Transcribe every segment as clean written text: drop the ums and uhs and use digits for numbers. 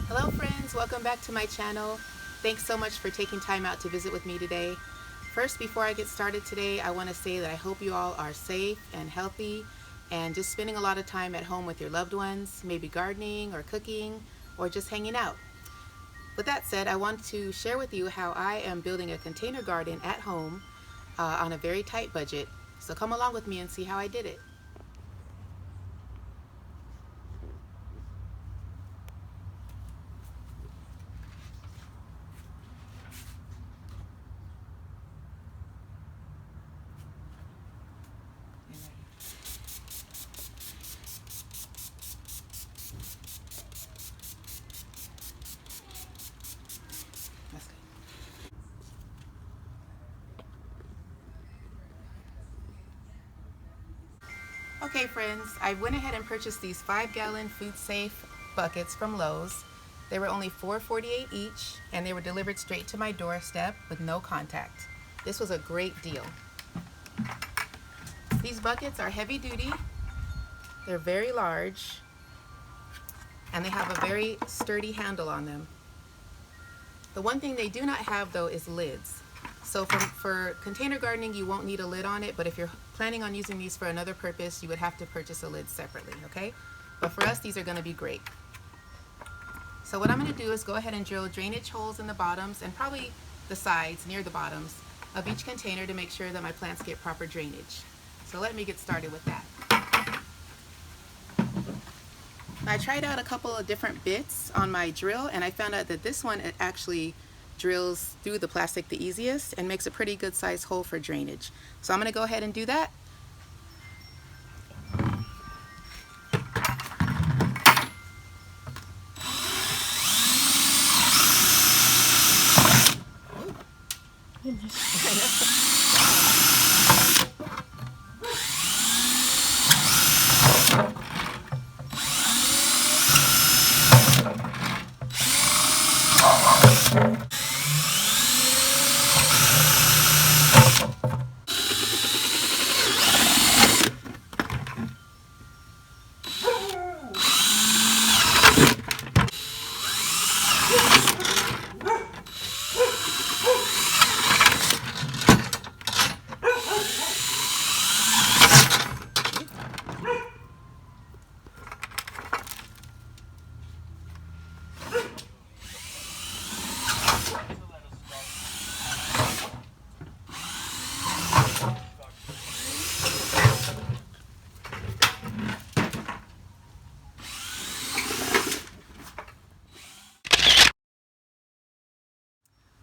Hello friends, welcome back to my channel. Thanks so much for taking time out to visit with me today. First, before I get started today, I want to say that I hope you all are safe and healthy and just spending a lot of time at home with your loved ones, maybe gardening or cooking or just hanging out. With that said, I want to share with you how I am building a container garden at home on a very tight budget. So come along with me and see how I did it. That's good. Okay friends, I went ahead and purchased these 5-gallon food safe buckets from Lowe's. They were only $4.48 each and they were delivered straight to my doorstep with no contact. This was a great deal. These buckets are heavy duty, they're very large, and they have a very sturdy handle on them. The one thing they do not have though is lids. So for container gardening, you won't need a lid on it, but if you're planning on using these for another purpose, you would have to purchase a lid separately, okay? But for us, these are gonna be great. So what I'm gonna do is go ahead and drill drainage holes in the bottoms and probably the sides near the bottoms of each container to make sure that my plants get proper drainage. So let me get started with that. I tried out a couple of different bits on my drill and I found out that this one, it actually drills through the plastic the easiest and makes a pretty good size hole for drainage. So I'm going to go ahead and do that.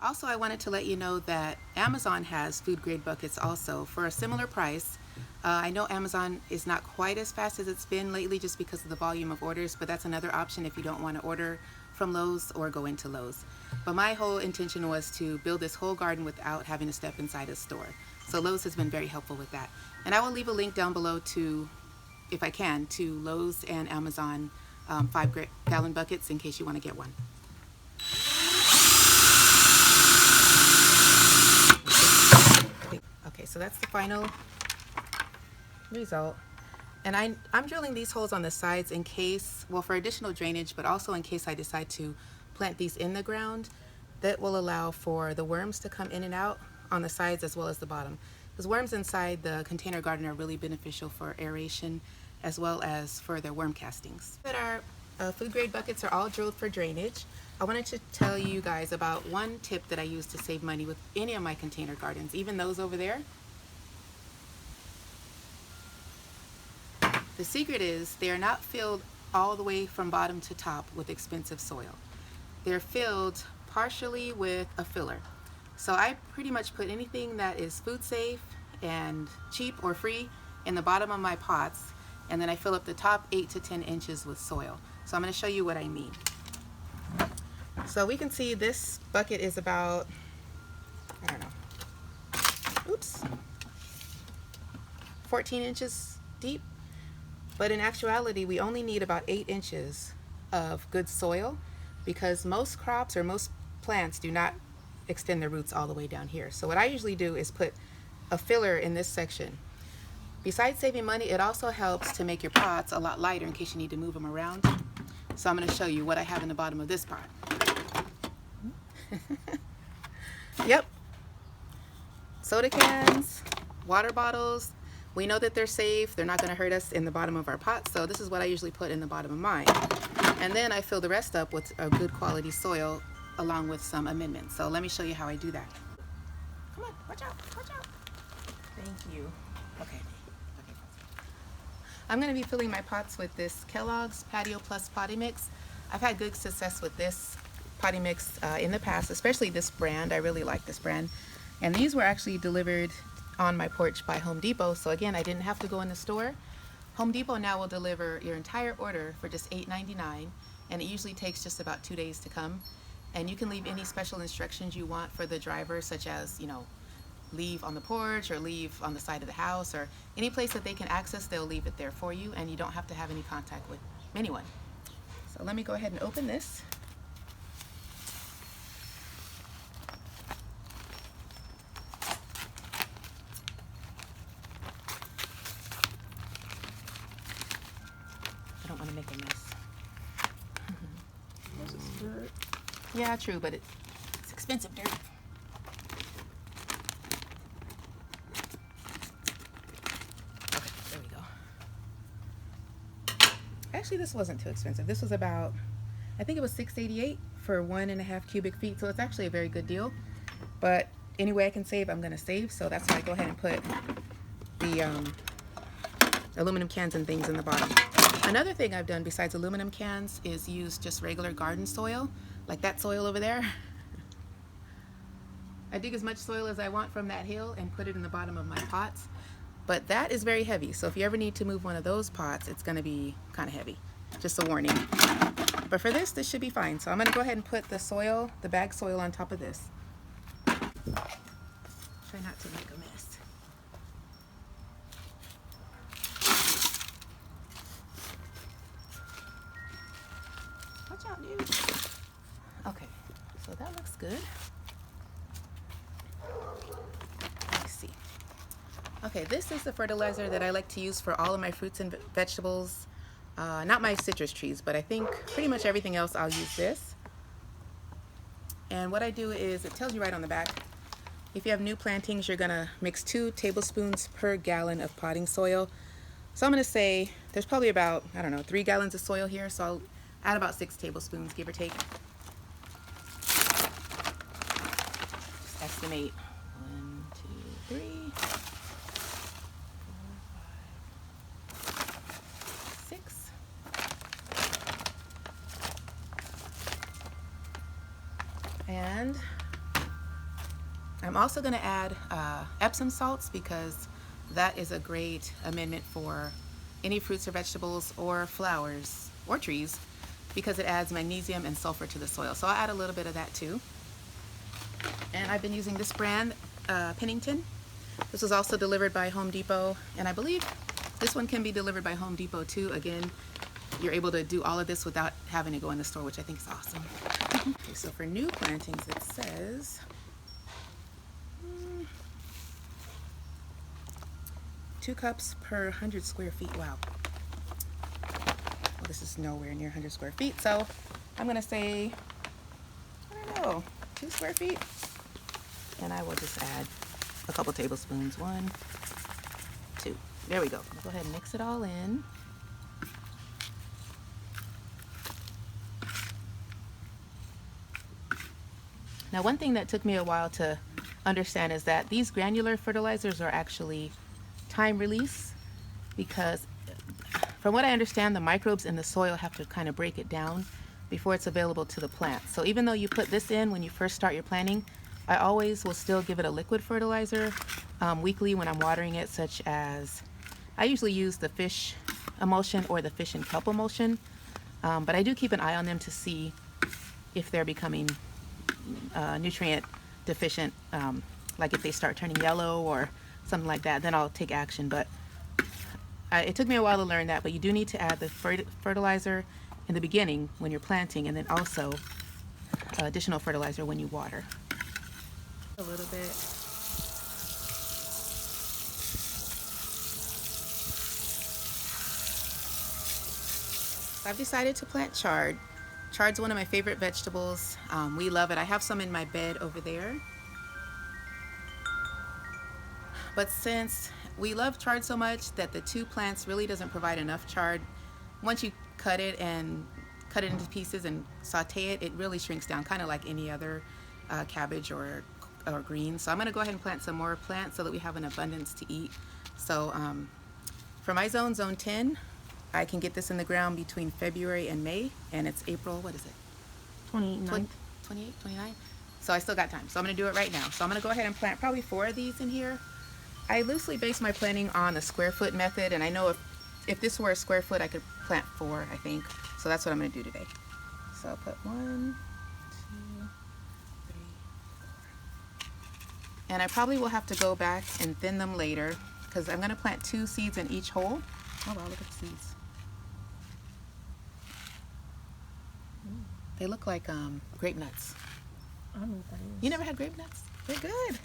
Also, I wanted to let you know that Amazon has food grade buckets also for a similar price. I know Amazon is not quite as fast as it's been lately just because of the volume of orders, but that's another option if you don't want to order from Lowe's or go into Lowe's. But my whole intention was to build this whole garden without having to step inside a store. So Lowe's has been very helpful with that. And I will leave a link down below to, if I can, to Lowe's and Amazon 5-gallon buckets in case you want to get one. Okay, so that's the final result. And I'm drilling these holes on the sides in case, well, for additional drainage, but also in case I decide to plant these in the ground. That will allow for the worms to come in and out on the sides as well as the bottom. Because worms inside the container garden are really beneficial for aeration as well as for their worm castings. That our food grade buckets are all drilled for drainage. I wanted to tell you guys about one tip that I use to save money with any of my container gardens, even those over there. The secret is they are not filled all the way from bottom to top with expensive soil. They're filled partially with a filler. So I pretty much put anything that is food safe and cheap or free in the bottom of my pots, and then I fill up the top 8 to 10 inches with soil. So I'm going to show you what I mean. So we can see this bucket is about, I don't know, oops, 14 inches deep. But in actuality, we only need about 8 inches of good soil because most crops or most plants do not extend their roots all the way down here. So what I usually do is put a filler in this section. Besides saving money, it also helps to make your pots a lot lighter in case you need to move them around. So I'm going to show you what I have in the bottom of this pot. Yep. Soda cans, water bottles. We know that they're safe. They're not going to hurt us in the bottom of our pot. So this is what I usually put in the bottom of mine. And then I fill the rest up with a good quality soil along with some amendments. So let me show you how I do that. Come on, watch out, watch out. Thank you. Okay. I'm going to be filling my pots with this Kellogg's Patio Plus potting mix. I've had good success with this potting mix in the past, especially this brand. I really like this brand. And these were actually delivered on my porch by Home Depot. So again, I didn't have to go in the store. Home Depot now will deliver your entire order for just $8.99, and it usually takes just about 2 days to come. And you can leave any special instructions you want for the driver, such as, you know, leave on the porch or leave on the side of the house, or any place that they can access, they'll leave it there for you, and you don't have to have any contact with anyone. So let me go ahead and open this. I don't want to make a mess. This is dirt. Yeah, true, but it's expensive dirt. Okay, there we go. Actually, this wasn't too expensive. This was about, I think it was $6.88 for 1.5 cubic feet, so it's actually a very good deal. But any way I can save, I'm going to save, so that's why I go ahead and put the aluminum cans and things in the bottom. Another thing I've done besides aluminum cans is use just regular garden soil, like that soil over there. I dig as much soil as I want from that hill and put it in the bottom of my pots. But that is very heavy, so if you ever need to move one of those pots, it's going to be kind of heavy. Just a warning. But for this should be fine. So I'm going to go ahead and put the soil, the bag soil, on top of this. Try not to make a mess. Watch out, dude. Okay, so that looks good. Let's see. Okay, this is the fertilizer that I like to use for all of my fruits and vegetables. Not my citrus trees, but I think pretty much everything else I'll use this. And what I do is, it tells you right on the back, if you have new plantings, you're gonna mix 2 tablespoons per gallon of potting soil. So I'm gonna say there's probably about, I don't know, 3 gallons of soil here, so I'll add about 6 tablespoons, give or take. Just estimate 1, 2, 3, 4, 5, 6. And I'm also going to add Epsom salts, because that is a great amendment for any fruits or vegetables or flowers or trees, because it adds magnesium and sulfur to the soil. So I'll add a little bit of that too. And I've been using this brand, Pennington. This was also delivered by Home Depot, and I believe this one can be delivered by Home Depot too. Again, you're able to do all of this without having to go in the store, which I think is awesome. Okay, so for new plantings, it says 2 cups per 100 square feet. Wow. Well, this is nowhere near 100 square feet, so I'm gonna say, I don't know, 2 square feet. And I will just add a couple tablespoons. 1, 2. There we go. I'll go ahead and mix it all in. Now, one thing that took me a while to understand is that these granular fertilizers are actually time release, because from what I understand, the microbes in the soil have to kind of break it down before it's available to the plant. So even though you put this in when you first start your planting, I always will still give it a liquid fertilizer weekly when I'm watering it, such as I usually use the fish emulsion or the fish and kelp emulsion, but I do keep an eye on them to see if they're becoming nutrient deficient, like if they start turning yellow or something like that, then I'll take action. But it took me a while to learn that, but you do need to add the fertilizer in the beginning when you're planting, and then also additional fertilizer when you water. A little bit. I've decided to plant chard. Chard's one of my favorite vegetables. We love it. I have some in my bed over there. But since we love chard so much that the 2 plants really doesn't provide enough chard, once you cut it into pieces and saute it, it really shrinks down, kind of like any other cabbage or greens. So I'm going to go ahead and plant some more plants so that we have an abundance to eat. So for my zone 10, I can get this in the ground between February and May, and it's April, what is it? 29th. 28, 29? So I still got time. So I'm going to do it right now. So I'm going to go ahead and plant probably 4 of these in here. I loosely base my planting on the square foot method, and I know if this were a square foot, I could plant 4, I think. So that's what I'm going to do today. So I'll put 1, 2, 3, 4. And I probably will have to go back and thin them later because I'm going to plant 2 seeds in each hole. Oh wow, look at the seeds. They look like grape nuts. I don't know what that is. You never had grape nuts? They're good.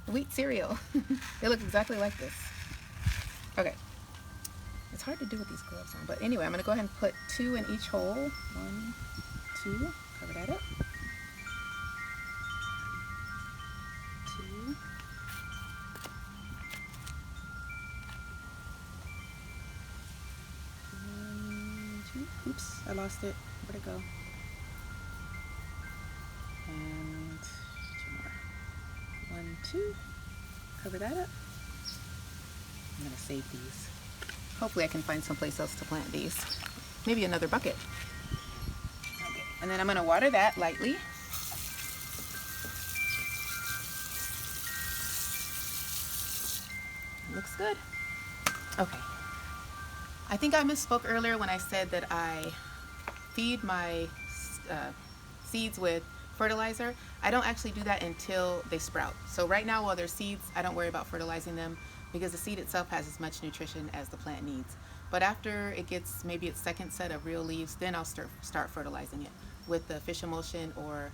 Wheat cereal. They look exactly like this. Okay. It's hard to do with these gloves on, but anyway, I'm going to go ahead and put 2 in each hole. 1, 2. Cover that up. 2. 1, 2. Oops, I lost it. Where'd it go? And 2 more. 1, 2. Cover that up. I'm going to save these. Hopefully I can find someplace else to plant these. Maybe another bucket. Okay. And then I'm going to water that lightly. Looks good. Okay. I think I misspoke earlier when I said that I feed my seeds with fertilizer. I don't actually do that until they sprout. So right now while they're seeds, I don't worry about fertilizing them because the seed itself has as much nutrition as the plant needs. But after it gets maybe its second set of real leaves, then I'll start fertilizing it with the fish emulsion or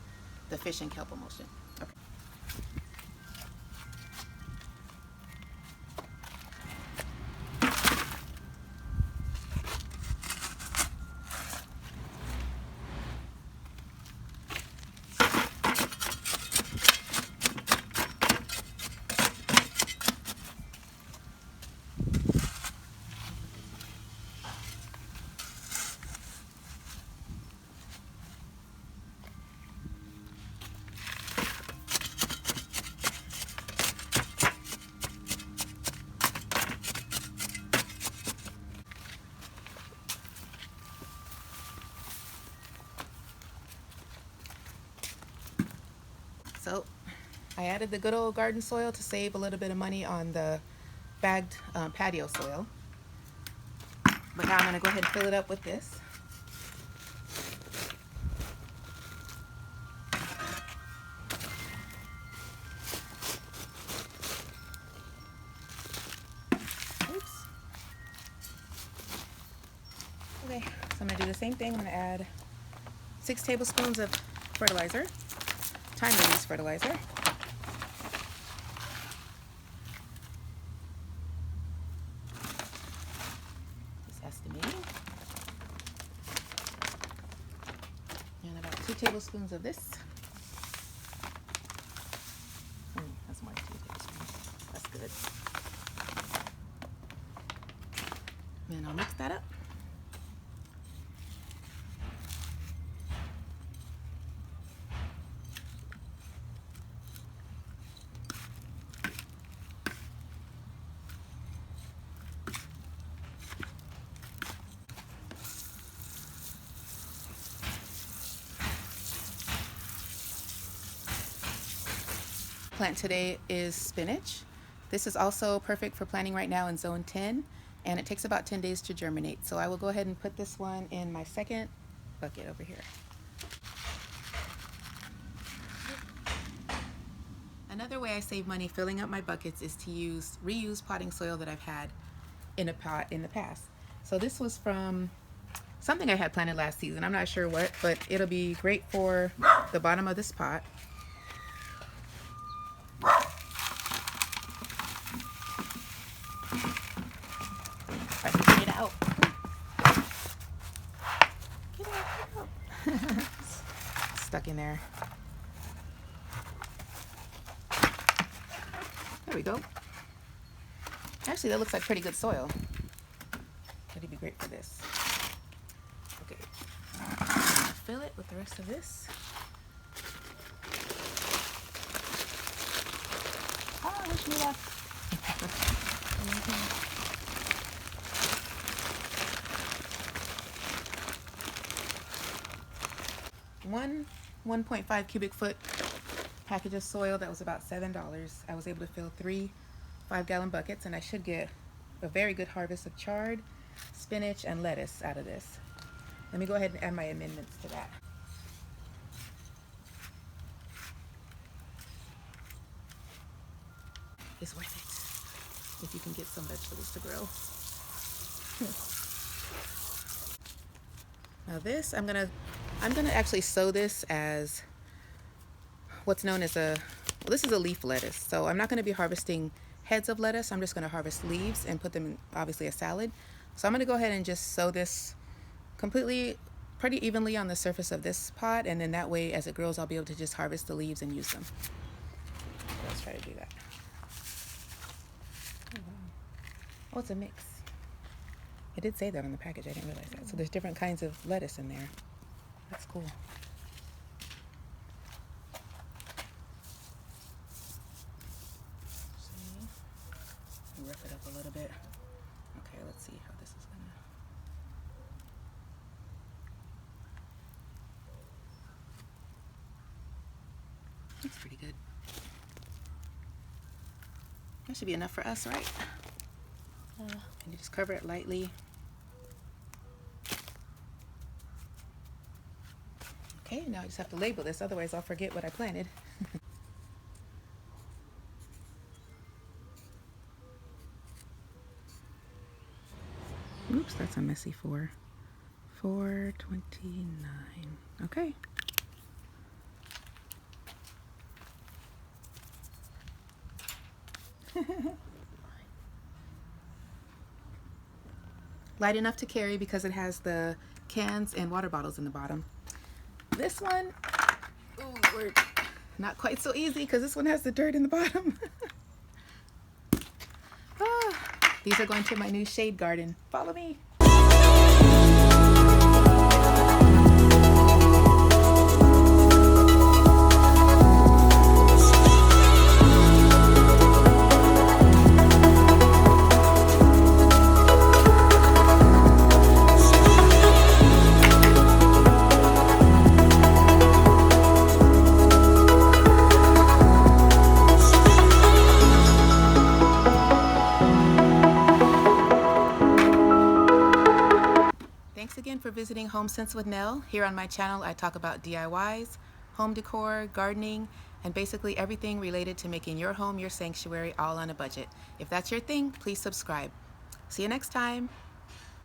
the fish and kelp emulsion. Okay. So I added the good old garden soil to save a little bit of money on the bagged patio soil. But now I'm going to go ahead and fill it up with this. Oops. Okay, so I'm going to do the same thing. I'm going to add 6 tablespoons of fertilizer. Time to use fertilizer. Just estimating. And about 2 tablespoons of this. That's more than 2 tablespoons. That's good. And I'll mix that up. Plant today is spinach. This is also perfect for planting right now in zone 10, and it takes about 10 days to germinate. So I will go ahead and put this one in my second bucket over here. Another way I save money filling up my buckets is to reuse potting soil that I've had in a pot in the past. So this was from something I had planted last season. I'm not sure what, but it'll be great for the bottom of this pot. stuck in there. There we go. Actually, that looks like pretty good soil. That'd be great for this. Okay. Fill it with the rest of this. Ah, wish me luck. 1.5 cubic foot package of soil that was about $7. I was able to fill 3 5-gallon buckets, and I should get a very good harvest of chard, spinach, and lettuce out of this. Let me go ahead and add my amendments to that. It's worth it if you can get some vegetables to grow. Now this, I'm gonna actually sow this as what's known as well, this is a leaf lettuce. So I'm not gonna be harvesting heads of lettuce. I'm just gonna harvest leaves and put them in, obviously, a salad. So I'm gonna go ahead and just sow this completely, pretty evenly on the surface of this pot, and then that way, as it grows, I'll be able to just harvest the leaves and use them. So let's try to do that. Oh, it's a mix. It did say that on the package. I didn't realize that. So there's different kinds of lettuce in there. That's cool. See? Rough it up a little bit. Okay, let's see how this is gonna. That's pretty good. That should be enough for us, right? And you just cover it lightly. Okay, now I just have to label this, otherwise I'll forget what I planted. Oops, that's a messy 4. 429. Okay. Light enough to carry because it has the cans and water bottles in the bottom. This one, ooh, Lord, not quite so easy because this one has the dirt in the bottom. These are going to my new shade garden. Follow me. Thanks again for visiting Home Sense with Nell. Here on my channel, I talk about DIYs, home decor, gardening, and basically everything related to making your home your sanctuary all on a budget. If that's your thing, please subscribe. See you next time.